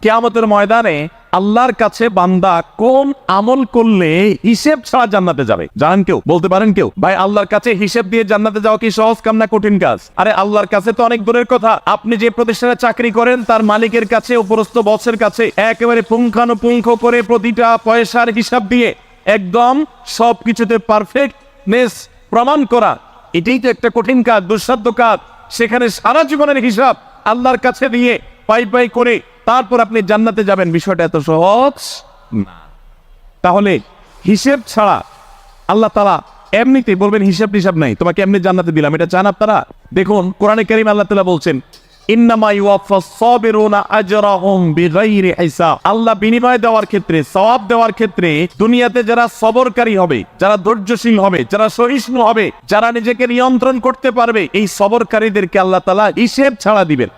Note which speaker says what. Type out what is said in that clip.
Speaker 1: কিয়ামতের ময়দানে আল্লাহর কাছে বান্দা কোন আমল করলে হিসেব ছাড়া জান্নাতে যাবে? জানেন কেউ? বলতে পারেন কেউ? ভাই, আল্লাহর কাছে হিসেব দিয়ে জান্নাতে যাওয়া কি সহজ কাম না কঠিন কাজ? আরে আল্লাহর কাছে তো অনেক দূরের কথা। আপনি যে প্রতিষ্ঠানে চাকরি করেন তার মালিকের কাছে, উপরস্থ বসের কাছে একেবারে পুঙ্খানুপুঙ্খ করে প্রতিটা পয়সার হিসাব দিয়ে একদম সবকিছুতে পারফেক্টনেস প্রমাণ করা, এটাই তো একটা কঠিন কাজ, দুঃসাধ্য কাজ। সেখানে সারা জীবনের হিসাব আল্লাহর কাছে দিয়ে পাই পাই করে তারপর আপনি জান্নাতে যাবেন, বিষয়টা এত সহজ না। তাহলে হিসেব ছাড়া আল্লাহ তাআলা এমনিতে বলবেন হিসাব টিসাব নাই, তোমাকে এমনি জান্নাতে দিলাম, এটা চান আপনারা? দেখুন কোরআনে কারীম আল্লাহ তাআলা বলছেন, ইন্নামা ইউওয়াফাস সাবিরুনা আজরাহুম বিগাইরি হিসাব। আল্লাহ বিনিময় দেওয়ার ক্ষেত্রে, সওয়াব দেওয়ার ক্ষেত্রে দুনিয়াতে যারা সবরকারী হবে, যারা ধৈর্যশীল হবে, যারা সহিষ্ণু হবে, যারা নিজেকে নিয়ন্ত্রণ করতে পারবে, এই সবরকারীদেরকে আল্লাহ তাআলা হিসেব ছাড়া দিবেন।